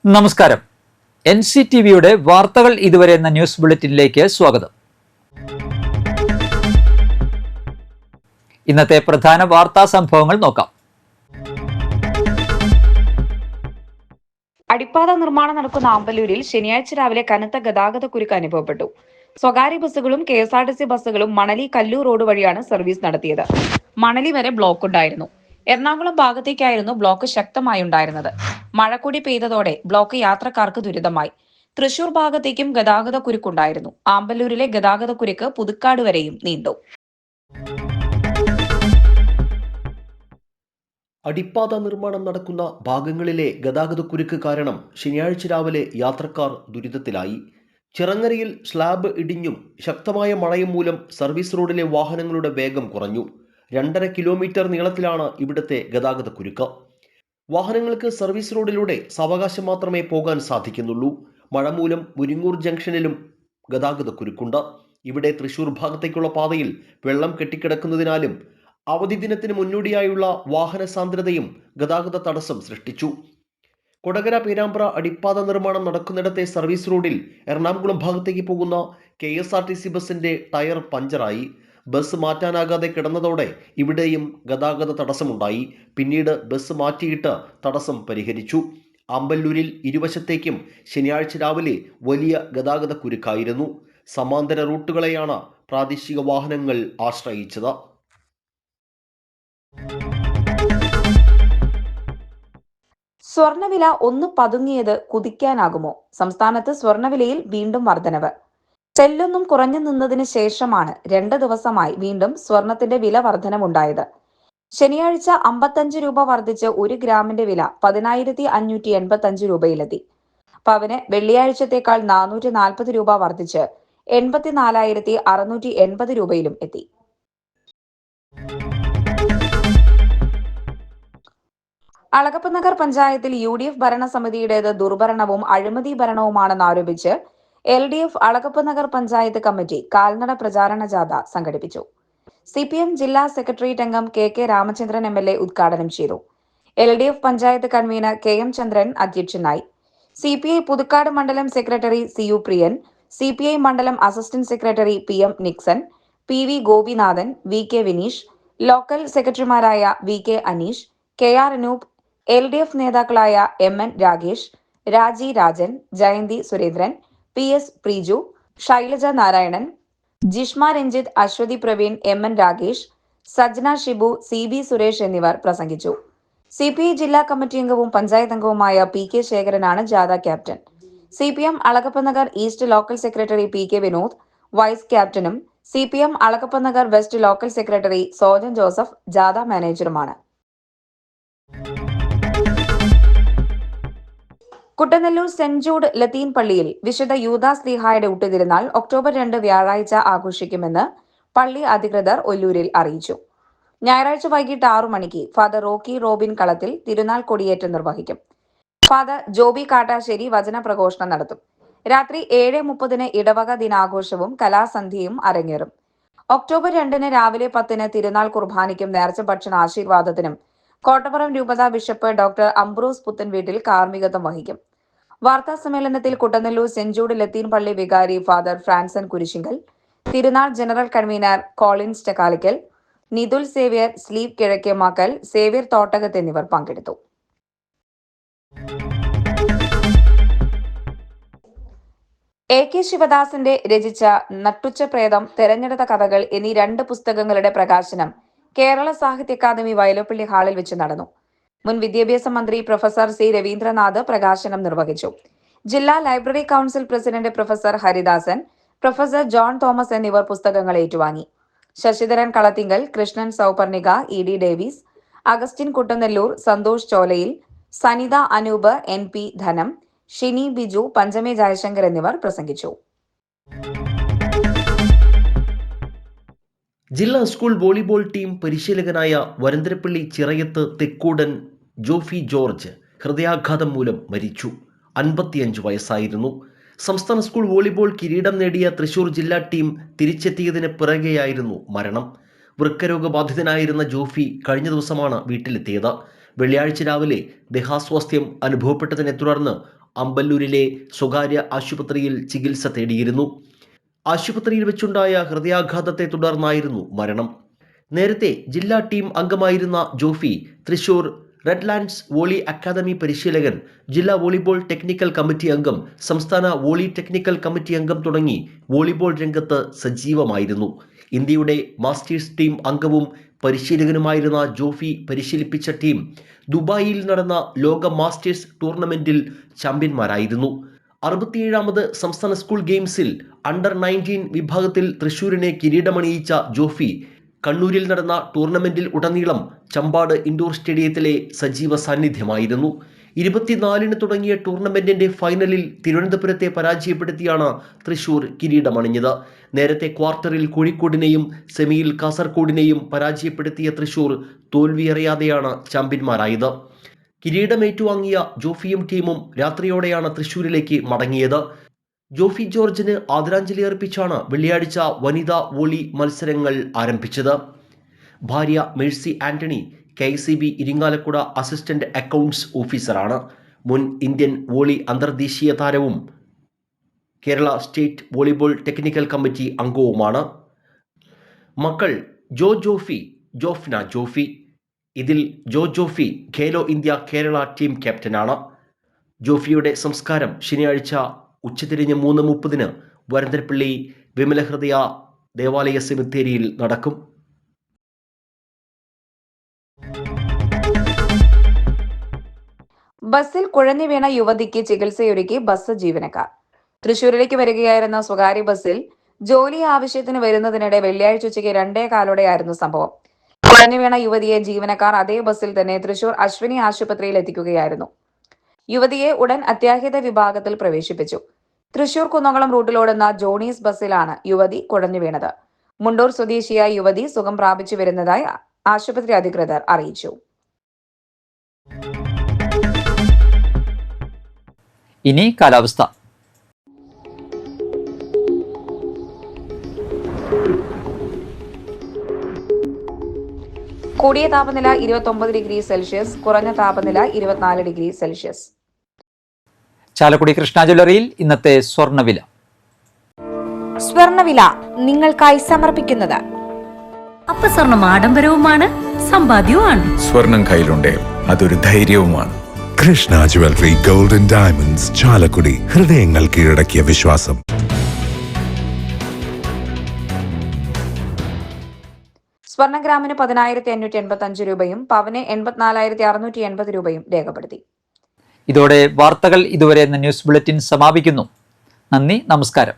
നമസ്കാരം. NCTVയുടെ വാർത്തകൾ ഇതുവരെ എന്ന ന്യൂസ് ബുള്ളറ്റിനിലേക്ക് സ്വാഗതം. ഇന്നത്തെ പ്രധാന വാർത്താ സംഭവങ്ങൾ നോക്കാം. അടിപ്പാത നിർമ്മാണം നടക്കുന്ന ആമ്പല്ലൂരിൽ ശനിയാഴ്ച രാവിലെ കനത്ത ഗതാഗതക്കുരുക്ക് അനുഭവപ്പെട്ടു. സ്വകാര്യ ബസ്സുകളും KSRTC ബസ്സുകളും മണലി കല്ലൂർ റോഡ് വഴിയാണ് സർവീസ് നടത്തിയത്. മണലി വരെ ബ്ലോക്ക് ഉണ്ടായിരുന്നു. എറണാകുളം ഭാഗത്തേക്കായിരുന്നു ബ്ലോക്ക് ശക്തമായി ഉണ്ടായിരുന്നത്. മഴ കൂടി പെയ്തതോടെ ബ്ലോക്ക് യാത്രക്കാർക്ക് ദുരിതമായി. തൃശൂർ ഭാഗത്തേക്കും ഗതാഗതക്കുരുക്കുണ്ടായിരുന്നു. ആമ്പല്ലൂരിലെ ഗതാഗതക്കുരുക്ക് പുതുക്കാട് വരെയും നീണ്ടു. അടിപ്പാത നിർമ്മാണം നടക്കുന്ന ഭാഗങ്ങളിലെ ഗതാഗതക്കുരുക്ക് കാരണം ശനിയാഴ്ച രാവിലെ യാത്രക്കാർ ദുരിതത്തിലായി. ചിറങ്ങരയിൽ സ്ലാബ് ഇടിഞ്ഞും ശക്തമായ മഴയും മൂലം സർവീസ് റോഡിലെ വാഹനങ്ങളുടെ വേഗം കുറഞ്ഞു. 2.5 കിലോമീറ്റർ നീളത്തിലാണ് ഇവിടുത്തെ ഗതാഗതക്കുരുക്ക്. വാഹനങ്ങൾക്ക് സർവീസ് റോഡിലൂടെ സാവകാശം മാത്രമേ പോകാൻ സാധിക്കുന്നുള്ളൂ. മഴ മൂലം മുരിങ്ങൂർ ജംഗ്ഷനിലും ഗതാഗതക്കുരുക്കുണ്ട്. ഇവിടെ തൃശൂർ ഭാഗത്തേക്കുള്ള പാതയിൽ വെള്ളം കെട്ടിക്കിടക്കുന്നതിനാലും അവധി ദിനത്തിന് മുന്നോടിയായുള്ള വാഹന സാന്ദ്രതയും ഗതാഗത തടസ്സം സൃഷ്ടിച്ചു. കൊടകര പേരാമ്പ്ര അടിപ്പാത നിർമ്മാണം നടക്കുന്നിടത്തെ സർവീസ് റോഡിൽ എറണാകുളം ഭാഗത്തേക്ക് പോകുന്ന KSRTC ബസിന്റെ ടയർ പഞ്ചറായി. ബസ് മാറ്റാനാകാതെ കിടന്നതോടെ ഇവിടെയും ഗതാഗത തടസ്സമുണ്ടായി. പിന്നീട് ബസ് മാറ്റിയിട്ട് തടസ്സം പരിഹരിച്ചു. ആമ്പല്ലൂരിൽ ഇരുവശത്തേക്കും ശനിയാഴ്ച രാവിലെ വലിയ ഗതാഗത കുരുക്കായിരുന്നു. സമാന്തര റൂട്ടുകളെയാണ് പ്രാദേശിക വാഹനങ്ങൾ ആശ്രയിച്ചത്. സ്വർണ്ണവില ഒന്ന് പതുങ്ങിയത് കുതിക്കാനാകുമോ? സംസ്ഥാനത്ത് സ്വർണ്ണവിലയിൽ വീണ്ടും വർധനവ്. സെല്ലൊന്നും കുറഞ്ഞു നിന്നതിന് ശേഷമാണ് 2 ദിവസമായി വീണ്ടും സ്വർണത്തിന്റെ വില വർധനമുണ്ടായത്. ശനിയാഴ്ച 55 രൂപ വർദ്ധിച്ച് 1 ഗ്രാമിന്റെ വില 10,585 രൂപയിലെത്തി. പവന് വെള്ളിയാഴ്ചത്തേക്കാൾ 440 രൂപ വർദ്ധിച്ച് 84,680 രൂപയിലും എത്തി. അളഗപ്പ നഗർ പഞ്ചായത്തിൽ UDF ഭരണസമിതിയുടേത് ദുർഭരണവും അഴിമതി ഭരണവുമാണെന്നാരോപിച്ച് LDF അളഗപ്പ നഗർ പഞ്ചായത്ത് കമ്മിറ്റി കാൽനട പ്രചാരണ ജാഥ സംഘടിപ്പിച്ചു. CPM ജില്ലാ സെക്രട്ടേറിയറ്റ് അംഗം KK രാമചന്ദ്രൻ MLA ഉദ്ഘാടനം ചെയ്തു. LDF പഞ്ചായത്ത് കൺവീനർ KM ചന്ദ്രൻ അധ്യക്ഷനായി. CPI പുതുക്കാട് മണ്ഡലം സെക്രട്ടറി CU പ്രിയൻ, CPI മണ്ഡലം assistant secretary PM Nixon, PV Gopinathan, VK Vineesh, local സെക്രട്ടറിമാരായ VK Aneesh, KR Anoop, LDF നേതാക്കളായ MN രാഗേഷ്, രാജി Rajan, Jayanti Surendran, PS Preeju, Shailaja Narayanan, Jishma Ranjith, Aswathy Praveen, MN Ragesh, Sajna Shibu, CB Suresh എന്നിവർ പ്രസംഗിച്ചു. CPI ജില്ലാ കമ്മിറ്റി അംഗവും പഞ്ചായത്ത് അംഗവുമായ PK ശേഖരനാണ് ജാഥ captain. CPM Alagappa Nagar east local secretary PK Vinod vice ക്യാപ്റ്റനും CPM Alagappa Nagar west local secretary Sojan Joseph ജാഥ മാനേജറുമാണ്. കുട്ടനെല്ലൂർ സെന്റ് ജൂഡ് ലത്തീൻ പള്ളിയിൽ വിശുദ്ധ യൂദാസ്ലീഹായുടെ ഊട്ടുതിരുനാൾ ഒക്ടോബർ 2 വ്യാഴാഴ്ച ആഘോഷിക്കുമെന്ന് പള്ളി അധികൃതർ ഒല്ലൂരിൽ അറിയിച്ചു. ഞായറാഴ്ച വൈകിട്ട് 6 മണിക്ക് ഫാദർ റോക്കി റോബിൻ കളത്തിൽ തിരുനാൾ കൊടിയേറ്റം നിർവഹിക്കും. ഫാദർ ജോബി കാട്ടാശ്ശേരി വചന പ്രഘോഷണം നടത്തും. രാത്രി 7:30 ഇടവക ദിനാഘോഷവും കലാസന്ധ്യയും അരങ്ങേറും. ഒക്ടോബർ 2 രാവിലെ 10 തിരുനാൾ കുർബാനയ്ക്കും നേർച്ച ഭക്ഷണ ആശീർവാദത്തിനും കോട്ടപ്പുറം രൂപതാ ബിഷപ്പ് ഡോക്ടർ അംബ്രോസ് പുത്തൻവീട്ടിൽ കാർമ്മികത്വം വഹിക്കും. വാർത്താ സമ്മേളനത്തിൽ കുട്ടനെല്ലൂർ സെന്റ് ജൂഡ് ലത്തീൻ പള്ളി വികാരി ഫാദർ ഫ്രാൻസൺ കുരിശിങ്കൽ, തിരുനാൾ ജനറൽ കൺവീനർ കോളിൻസ് ചക്കാലിക്കൽ, നിതുൽ സേവ്യർ, സ്ലീവ് കിഴക്കേമാക്കൽ, സേവ്യർ തോട്ടകത്ത് എന്നിവർ പങ്കെടുത്തു. AK ശിവദാസന്റെ രചിച്ച നട്ടുച്ച പ്രേതം, തെരഞ്ഞെടുത്ത കഥകൾ എന്നീ 2 പുസ്തകങ്ങളുടെ പ്രകാശനം കേരള സാഹിത്യ അക്കാദമി വയലോപ്പള്ളി ഹാളിൽ വെച്ച് നടന്നു. മുൻ വിദ്യാഭ്യാസ മന്ത്രി പ്രൊഫസർ C രവീന്ദ്രനാഥ് പ്രകാശനം നിർവഹിച്ചു. ജില്ലാ library council president professor Haridasan, professor John Thomas എന്നിവർ പുസ്തകങ്ങൾ ഏറ്റുവാങ്ങി. ശശിധരൻ കളത്തിങ്കൽ, കൃഷ്ണൻ സൗപർണിക, ED ഡേവിസ്, അഗസ്റ്റിൻ കുട്ടനെല്ലൂർ, സന്തോഷ് ചോലയിൽ, സനിത അനൂപ്, NP ധനം, ഷിനി ബിജു, പഞ്ചമി ജയശങ്കർ എന്നിവർ പ്രസംഗിച്ചു. ജില്ലാ സ്കൂൾ വോളിബോൾ ടീം പരിശീലകനായ വരന്തരപ്പള്ളി ചിറയത്ത് തെക്കൂടൻ ജോഫി ജോർജ് ഹൃദയാഘാതം മൂലം മരിച്ചു. 55 വയസ്സായിരുന്നു. സംസ്ഥാന സ്കൂൾ വോളിബോൾ കിരീടം നേടിയ തൃശൂർ ജില്ലാ ടീം തിരിച്ചെത്തിയതിന് പിറകെയായിരുന്നു മരണം. വൃക്കരോഗബാധിതനായിരുന്ന ജോഫി കഴിഞ്ഞ ദിവസമാണ് വീട്ടിലെത്തിയത്. വെള്ളിയാഴ്ച രാവിലെ ദേഹാസ്വാസ്ഥ്യം അനുഭവപ്പെട്ടതിനെ തുടർന്ന് അമ്പല്ലൂരിലെ സ്വകാര്യ ആശുപത്രിയിൽ ചികിത്സ തേടിയിരുന്നു. ആശുപത്രിയിൽ വെച്ചുണ്ടായ ഹൃദയാഘാതത്തെ തുടർന്നായിരുന്നു മരണം. നേരത്തെ ജില്ലാ ടീം അംഗമായിരുന്ന ജോഫി തൃശൂർ റെഡ്ലാൻഡ്സ് വോളി അക്കാദമി പരിശീലകൻ, ജില്ലാ വോളിബോൾ ടെക്നിക്കൽ കമ്മിറ്റി അംഗം, സംസ്ഥാന വോളി ടെക്നിക്കൽ കമ്മിറ്റി അംഗം തുടങ്ങി വോളിബോൾ രംഗത്ത് സജീവമായിരുന്നു. ഇന്ത്യയുടെ മാസ്റ്റേഴ്സ് ടീം അംഗവും പരിശീലകനുമായിരുന്ന ജോഫി പരിശീലിപ്പിച്ച ടീം ദുബായിൽ നടന്ന ലോക മാസ്റ്റേഴ്സ് ടൂർണമെന്റിൽ ചാമ്പ്യന്മാരായിരുന്നു. 67ാമത് സംസ്ഥാന സ്കൂൾ ഗെയിംസിൽ അണ്ടർ 19 വിഭാഗത്തിൽ തൃശൂരിനെ കിരീടമണിയിച്ച ജോഫി കണ്ണൂരിൽ നടന്ന ടൂർണമെന്റിൽ ഉടനീളം ചമ്പാട് ഇൻഡോർ സ്റ്റേഡിയത്തിലെ സജീവ സാന്നിധ്യമായിരുന്നു. 24-ന് തുടങ്ങിയ ടൂർണമെന്റിന്റെ ഫൈനലിൽ തിരുവനന്തപുരത്തെ പരാജയപ്പെടുത്തിയാണ് തൃശൂർ കിരീടമണിഞ്ഞത്. നേരത്തെ ക്വാർട്ടറിൽ കോഴിക്കോടിനെയും സെമിയിൽ കാസർഗോഡിനെയും പരാജയപ്പെടുത്തിയ തൃശൂർ തോൽവിയറിയാതെയാണ് ചാമ്പ്യന്മാരായത്. കിരീടമേറ്റുവാങ്ങിയ ജോഫിയും ടീമും രാത്രിയോടെയാണ് തൃശൂരിലേക്ക് മടങ്ങിയത്. ജോഫി ജോർജിന് ആദരാഞ്ജലി അർപ്പിച്ചാണ് വെള്ളിയാഴ്ച വനിതാ വോളി മത്സരങ്ങൾ ആരംഭിച്ചത്. ഭാര്യ Mercy Antony KCB Irinjalakuda assistant accounts ഓഫീസറാണ്. മുൻ ഇന്ത്യൻ വോളി അന്തർദേശീയ താരവും Kerala state volleyball technical committee അംഗവുമാണ്. മക്കൾ ജോഫി, ജോഫ്ന ജോഫി. ഇതിൽ ജോഫി ഖേലോ ഇന്ത്യ കേരള ടീം ക്യാപ്റ്റനാണ്. ജോഫിയുടെ സംസ്കാരം ശനിയാഴ്ച ഉച്ചതിരിഞ്ഞ് 3:30-ന് വരന്തരപ്പള്ളി വിമലഹൃദയ ദേവാലയ സെമിത്തേരിയിൽ നടക്കും. ബസ്സിൽ കുഴഞ്ഞു വീണ യുവതിക്ക് ചികിത്സയൊരുക്കി ബസ് ജീവനക്കാർ. തൃശൂരിലേക്ക് വരികയായിരുന്ന സ്വകാര്യ ബസ്സിൽ ജോലി ആവശ്യത്തിന് വരുന്നതിനിടെ വെള്ളിയാഴ്ച ഉച്ചയ്ക്ക് 2:15-ഓടെയായിരുന്നു സംഭവം. കുഴഞ്ഞു വീണ യുവതിയെ ജീവനക്കാർ അതേ ബസ്സിൽ തന്നെ തൃശൂർ അശ്വിനി ആശുപത്രിയിൽ എത്തിക്കുകയായിരുന്നു. യുവതിയെ ഉടൻ അത്യാഹിത വിഭാഗത്തിൽ പ്രവേശിപ്പിച്ചു. തൃശൂർ കുന്നംകുളം റൂട്ടിലോടുന്ന ജോണീസ് ബസ്സിലാണ് യുവതി കുഴഞ്ഞു വീണത്. മുണ്ടൂർ സ്വദേശിയായ യുവതി സുഖം പ്രാപിച്ചു വരുന്നതായി ആശുപത്രി അധികൃതർ അറിയിച്ചു. ഇനി കാലാവസ്ഥ. കൂടിയ താപനില 29 ഡിഗ്രി സെൽഷ്യസ്, കുറഞ്ഞ താപനില 24 ഡിഗ്രി സെൽഷ്യസ്. ചാലക്കുടി കൃഷ്ണ ജ്വല്ലറിയിൽ ഇന്നത്തെ സ്വർണ്ണവില. സ്വർണ്ണവില നിങ്ങൾക്കായി സമർപ്പിക്കുന്നത് അപ്പസ്വർണം ആഡംബരവുമാണ്, സമ്പാദ്യവുമാണ്. സ്വർണം കയ്യിലുണ്ടേ അതൊരു ധൈര്യവുമാണ്. Krishna jewellery golden diamonds, Chalakudy. ഹൃദയങ്ങൾ കീഴടക്കിയ വിശ്വാസം. സ്വർണ്ണ ഗ്രാമിന് 10,585 രൂപയും പവന് 84,680 രൂപയും രേഖപ്പെടുത്തി. ഇതോടെ വാർത്തകൾ ഇതുവരെ എന്ന ന്യൂസ് ബുള്ളറ്റിൻ സമാപിക്കുന്നു. നന്ദി, നമസ്കാരം.